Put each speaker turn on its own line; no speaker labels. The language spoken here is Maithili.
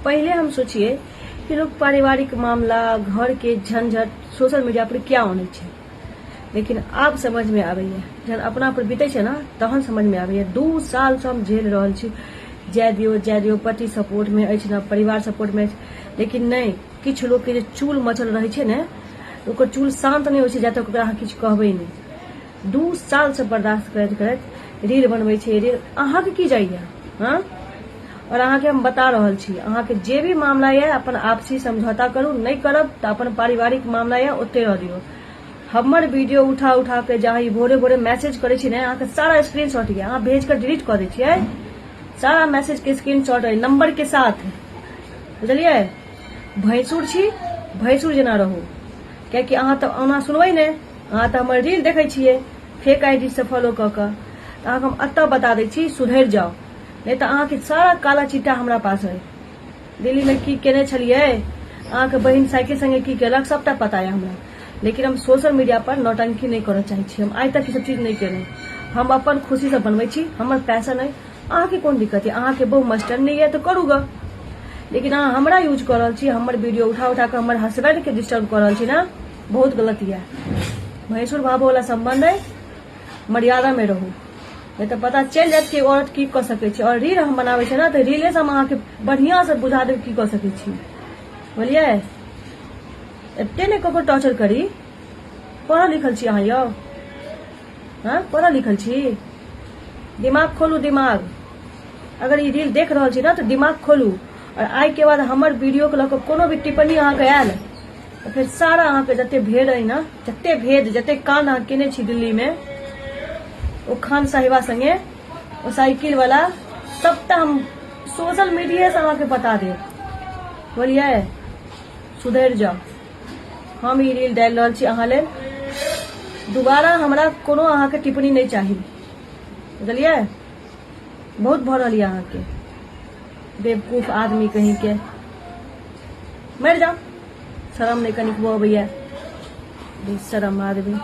पहले हम सोचिए कि लोग पारिवारिक मामला घर के झंझट सोशल मीडिया पर क्या होने छे, लेकिन अब समझ में आबैया जहन अपना पर बीते छे ना तहन समझ में आबैया। 2 साल से हम झेल रहल छी, जाय दियो पति सपोर्ट में अछि ना परिवार सपोर्ट में अछि, लेकिन नहीं किछ लोग के जे चूल मचल रहे छे ने ओकर चूल शांत नहीं होय छे जब तक ओकरा अहाँ किछ कहबै नहीं। 2 साल से बर्दाश्त करैत करैत रील बनबै छे। रील अहाँ के की जाइया हाँ, और अहाँ के हम बता रहल छी अहाँ के जे भी मामला है अपन आपसी समझौता करू, नहीं करब तो अपन पारिवारिक मामला है ओते रह दियो। हमर वीडियो उठा उठा के जहाँ भोरे भोरे मैसेज करे छी ने अहाँ के सारा स्क्रीनशॉट है अहाँ भेज कर डिलीट कर दे छियै। सारा मैसेज के स्क्रीनशॉट है नंबर के साथ, बुझलिए। भैंसुर छी भैंसुर जना रहू, कियाकि अहाँ तो ओना सुनबै ने, अहाँ तो हमर रील देखै छियै फेक आईडी से फॉलो क के। अहाँ हम अत बता दै छी सुधर जाओ, नहीं तो अहाँ के सारा काला चिट्टा हमरा पास है। दिल्ली में की केने छलिए, अहाँ के बहिन साइकिल संगे की केलक सबटा पता है हमरा, लेकिन हम सोशल मीडिया पर नौटंकी नहीं करऽ चाहे छी। हम आज तक ई सब चीज नहीं केलहुँ, हम अपन खुशी से बनबै छी, हमर पैसा नहीं। अहाँ के कोन दिक्कत है, अहाँ के बहु मास्टर नहीं है तो करू ग, लेकिन अहाँ हमरा यूज कर रहल छी, हमर वीडियो उठा उठा के हमर हस्बैंड के डिस्टर्ब कर रहल छी ना, बहुत गलत है। भैंसुर भाभो वाला संबंध है, मर्यादा में रहू, नहीं तो पता चल जाए कि औरत की कर सके छी। और रील हम बनावे छे ना तो रीले से हम अहाँ के बढ़िया से बुझा देब की कर सके छी, बुझलिए। एते ने ककरो टॉर्चर करी। पढ़ल लिखल छी अहाँ यौ, हाँ पढ़ल लिखल छी, दिमाग खोलू दिमाग। अगर ये रील देख रहल छी ना तो दिमाग खोलू, और आई के बाद हमर वीडियो के लके कोनो भी टिप्पणी अहाँ के आयल तो फिर सारा अहाँ के जते भेद है ना, जते भेद जते कांड अहाँ केने छी दिल्ली में वो खान साहिबा संगे वो साइकिल वाला सबटा हम सोशल मीडिया से अहाँ के बता देब, बोलिए। सुधर जाओ। हम ई रील डाल रहल छी अहाँ लेल, दोबारा हमरा कोनो अहाँ के टिप्पणी नहीं चाहिए, बुझलिए। बहुत भऽ रहल अहाँ के बेवकूफ आदमी कहीं के, मर जाओ। शर्म नहीं कनिकबो अबैया, बेशरम आदमी।